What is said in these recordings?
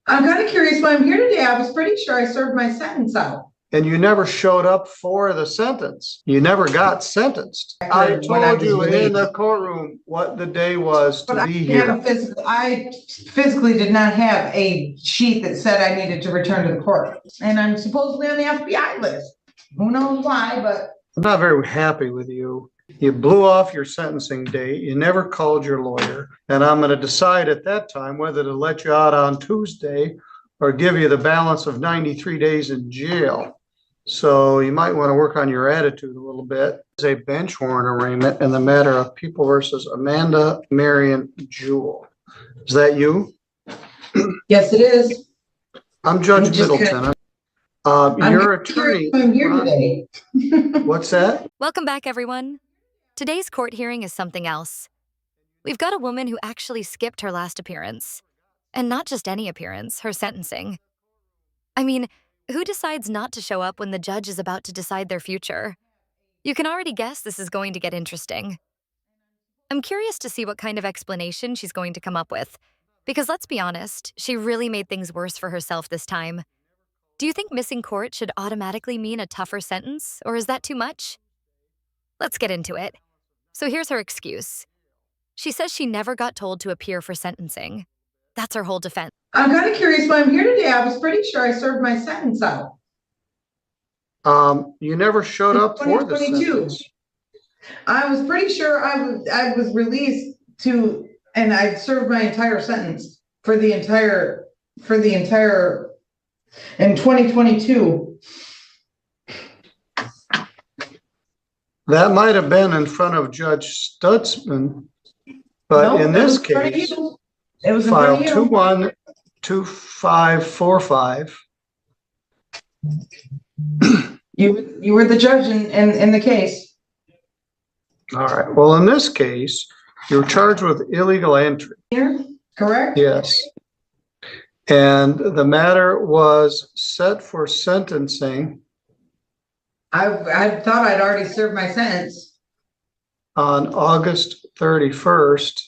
I'm kind of curious why I'm here today. I was pretty sure I served my sentence out. And you never showed up for the sentence. You never got sentenced. I told you in the courtroom what the day was to be here. I physically did not have a sheet that said I needed to return to the court. And I'm supposedly on the FBI list. Who knows why, but. I'm not very happy with you. You blew off your sentencing date. You never called your lawyer. And I'm going to decide at that time whether to let you out on Tuesday or give you the balance of 93 days in jail. So you might want to work on your attitude a little bit. It's a bench warrant arraignment in the matter of People versus Amanda Marion Jewell. Is that you? Yes, it is. I'm Judge Middleton. Your attorney. I'm here today. What's that? Welcome back, everyone. Today's court hearing is something else. We've got a woman who actually skipped her last appearance. And not just any appearance, her sentencing. I mean, who decides not to show up when the judge is about to decide their future? You can already guess this is going to get interesting. I'm curious to see what kind of explanation she's going to come up with, because let's be honest, she really made things worse for herself this time. Do you think missing court should automatically mean a tougher sentence, or is that too much? Let's get into it. So here's her excuse. She says she never got told to appear for sentencing. That's her whole defense. I'm kind of curious why I'm here today. I was pretty sure I served my sentence out. You never showed up for the sentence. I was pretty sure I was released and I served my entire sentence for the entire in 2022. That might have been in front of Judge Stutzman, but no, in this case, it was file 212545. You were the judge in the case. All right. Well, in this case, you're charged with illegal entry. Here, correct? Yes. And the matter was set for sentencing. I thought I'd already served my sentence. On August 31st.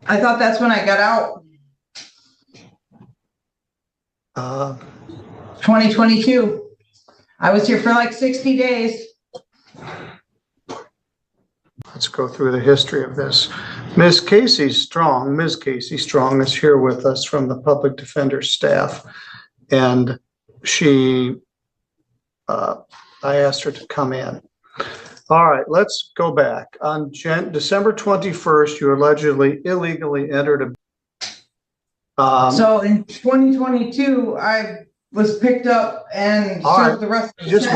I thought that's when I got out. 2022. I was here for like 60 days. Let's go through the history of this. Ms. Casey Strong is here with us from the public defender staff. And I asked her to come in. All right, let's go back. On December 21st, you allegedly illegally entered so in 2022, I was picked up and served the rest of the Just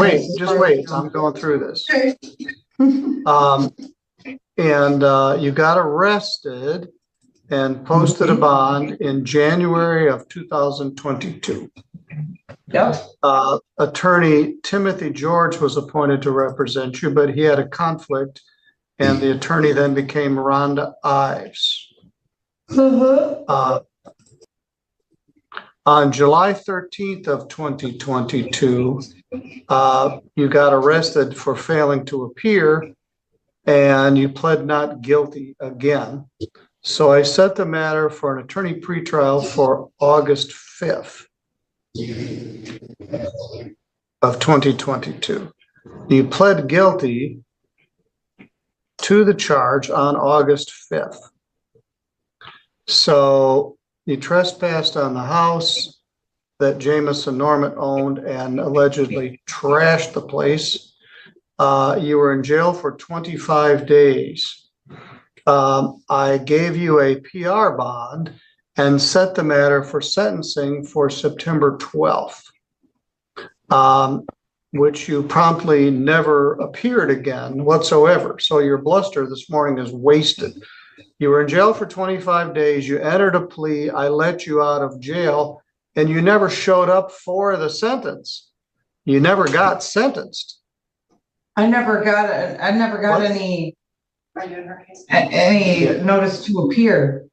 wait. I'm going through this. Okay. And you got arrested and posted a bond in January of 2022. Yep. Attorney Timothy George was appointed to represent you, but he had a conflict, and the attorney then became Rhonda Ives. On July 13th of 2022, you got arrested for failing to appear, and you pled not guilty again. So I set the matter for an attorney pretrial for August 5th. Of 2022. You pled guilty to the charge on August 5th. So you trespassed on the house that Jamison Norman owned and allegedly trashed the place. You were in jail for 25 days. I gave you a PR bond and set the matter for sentencing for September 12th, which you promptly never appeared again whatsoever. So your bluster this morning is wasted. You were in jail for 25 days. You entered a plea. I let you out of jail, and you never showed up for the sentence. You never got sentenced. I never got any notice to appear.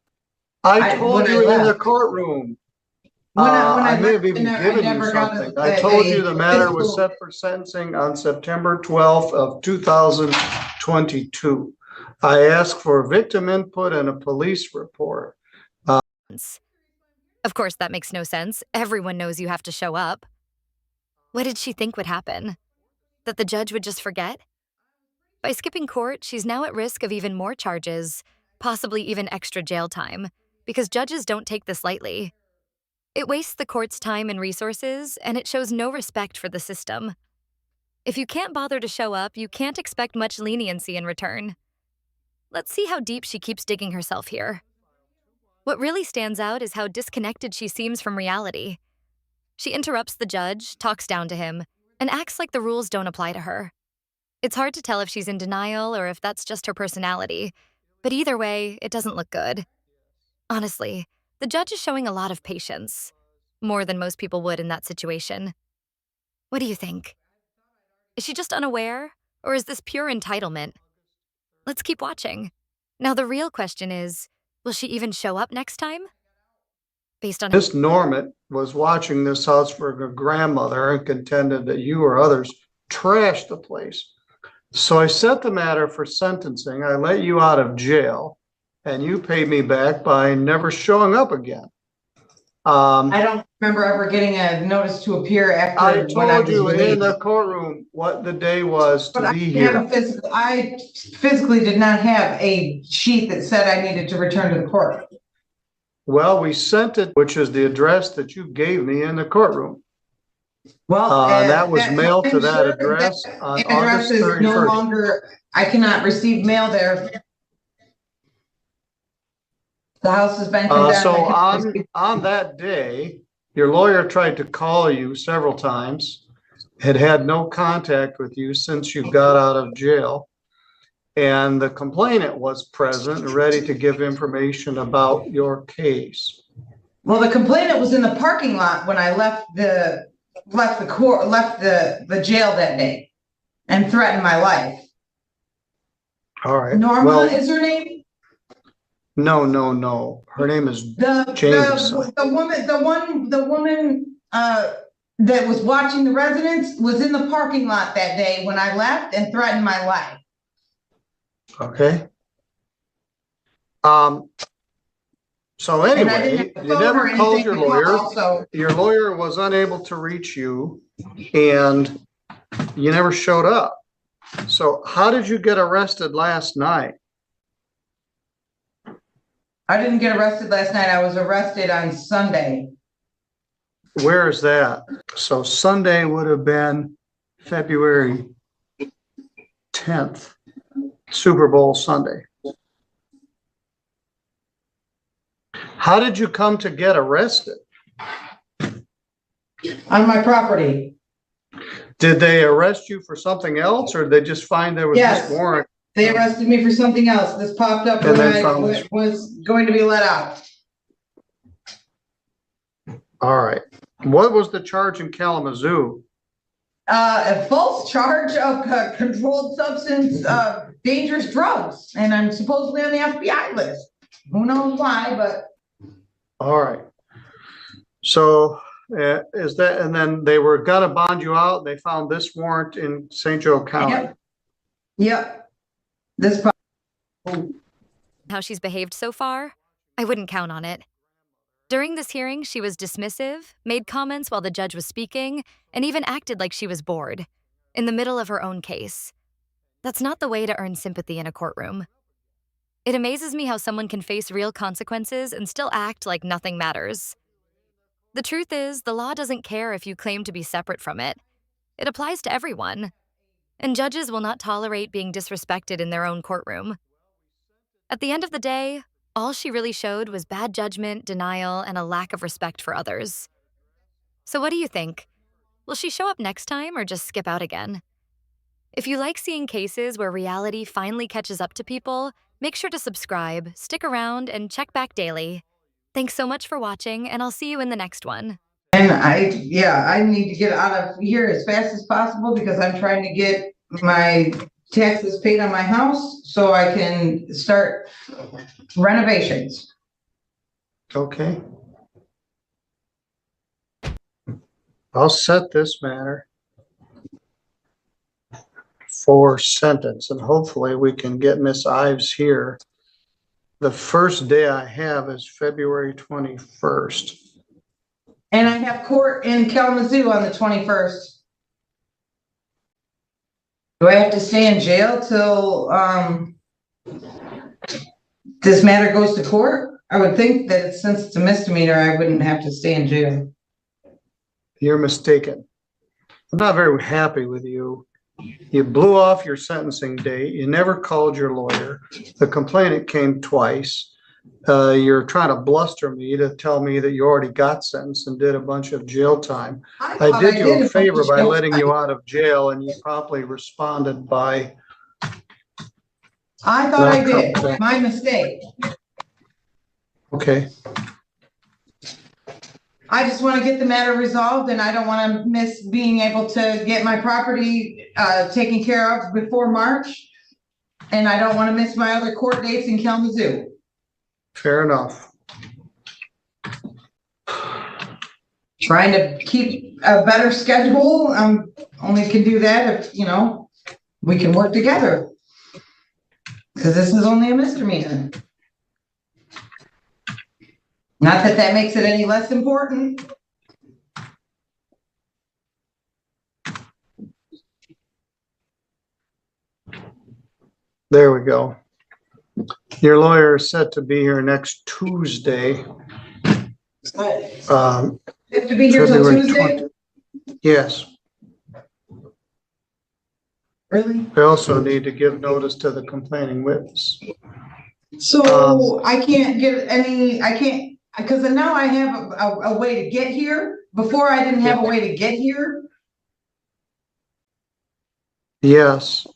I told you in the courtroom. I may have even given you something. I told you the matter was set for sentencing on September 12th of 2022. I asked for victim input and a police report. Of course, that makes no sense. Everyone knows you have to show up. What did she think would happen? That the judge would just forget? By skipping court, she's now at risk of even more charges, possibly even extra jail time, because judges don't take this lightly. It wastes the court's time and resources, and it shows no respect for the system. If you can't bother to show up, you can't expect much leniency in return. Let's see how deep she keeps digging herself here. What really stands out is how disconnected she seems from reality. She interrupts the judge, talks down to him, and acts like the rules don't apply to her. It's hard to tell if she's in denial or if that's just her personality, but either way, it doesn't look good. Honestly, the judge is showing a lot of patience, more than most people would in that situation. What do you think? Is she just unaware, or is this pure entitlement? Let's keep watching. Now, the real question is, will she even show up next time? Based on Miss Norman was watching this house for her grandmother and contended that you or others trashed the place. So I set the matter for sentencing. I let you out of jail, and you paid me back by never showing up again. I don't remember ever getting a notice to appear after. I when I told was you in released. the courtroom what the day was But to I be didn't have here. I physically did not have a sheet that said I needed to return to the court. Well, we sent it, which is the address that you gave me in the courtroom. Well, That was mailed to that address on address August is no 31st. longer, I cannot receive mail there. The house has been condemned. So I cannot receive- on that day, your lawyer tried to call you several times, had no contact with you since you got out of jail. And the complainant was present and ready to give information about your case. Well, the complainant was in the parking lot when I left the jail that day and threatened my life. All right. Norma Well, is her name? no. Her name is The Jameson. the woman that was watching the residence was in the parking lot that day when I left and threatened my life. Okay. So And I anyway, didn't have a you phone or never called anything your to lawyer. call, so Your lawyer was unable to reach you and you never showed up. So how did you get arrested last night? I didn't get arrested last night. I was arrested on Sunday. Where is that? So Sunday would have been February 10th, Super Bowl Sunday. How did you come to get arrested? On my property. Did they arrest you for something else, or did they just find there was Yes. this warrant? They arrested me for something else. This popped up And when then I found this. was going to be let out. All right. What was the charge in Kalamazoo? A false charge of controlled substance, dangerous drugs, and I'm supposedly on the FBI list. Who knows why, but. All right. So is that, and then they were gonna bond you out. They found this warrant in St. Joe County. Yep. This. how she's behaved so far, I wouldn't count on it. During this hearing, she was dismissive, made comments while the judge was speaking, and even acted like she was bored, in the middle of her own case. That's not the way to earn sympathy in a courtroom. It amazes me how someone can face real consequences and still act like nothing matters. The truth is, the law doesn't care if you claim to be separate from it. It applies to everyone, and judges will not tolerate being disrespected in their own courtroom. At the end of the day, all she really showed was bad judgment, denial, and a lack of respect for others. So what do you think? Will she show up next time or just skip out again? If you like seeing cases where reality finally catches up to people, make sure to subscribe, stick around, and check back daily. Thanks so much for watching, and I'll see you in the next one. And I need to get out of here as fast as possible because I'm trying to get my taxes paid on my house so I can start renovations. Okay. I'll set this matter for sentence, and hopefully we can get Miss Ives here The first day I have is February 21st. And I have court in Kalamazoo on the 21st. Do I have to stay in jail till, this matter goes to court? I would think that since it's a misdemeanor, I wouldn't have to stay in jail. You're mistaken. I'm not very happy with you. You blew off your sentencing date. You never called your lawyer. The complainant came twice. You're trying to bluster me to tell me that you already got sentenced and did a bunch of jail time. I did you a favor by letting you out of jail, and you promptly responded by. I thought I did. My mistake. Okay. I just want to get the matter resolved, and I don't want to miss being able to get my property taken care of before March. And I don't want to miss my other court dates in Kalamazoo. Fair enough. Trying to keep a better schedule. Only can do that if, we can work together. Because this is only a misdemeanor. Not that that makes it any less important. There we go. Your lawyer is set to be here next Tuesday. Have to be here till February Tuesday? 20. Yes. Really? We also need to give notice to the complaining witness. So I can't give any, because now I have a way to get here. Before I didn't have a way to get here. Yes.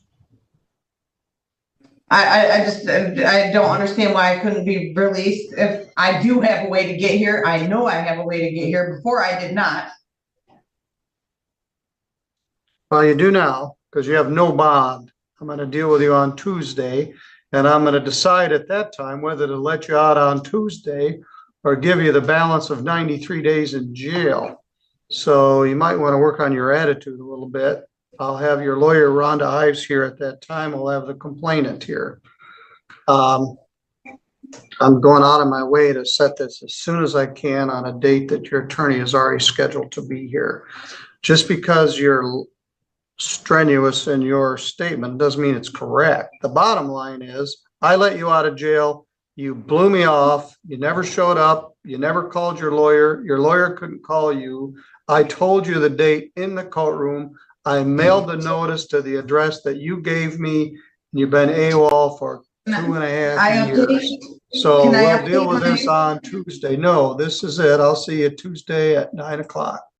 I don't understand why I couldn't be released. If I do have a way to get here, I know I have a way to get here. Before I did not. Well, you do now, because you have no bond. I'm going to deal with you on Tuesday, and I'm going to decide at that time whether to let you out on Tuesday or give you the balance of 93 days in jail. So you might want to work on your attitude a little bit. I'll have your lawyer, Rhonda Ives, here at that time. I'll have the complainant here. I'm going out of my way to set this as soon as I can on a date that your attorney is already scheduled to be here. Just because you're strenuous in your statement doesn't mean it's correct. The bottom line is, I let you out of jail. You blew me off. You never showed up. You never called your lawyer. Your lawyer couldn't call you. I told you the date in the courtroom. I mailed the notice to the address that you gave me. You've been AWOL for 2.5 years. So we'll deal with this on Tuesday. No, this is it. I'll see you Tuesday at 9 o'clock.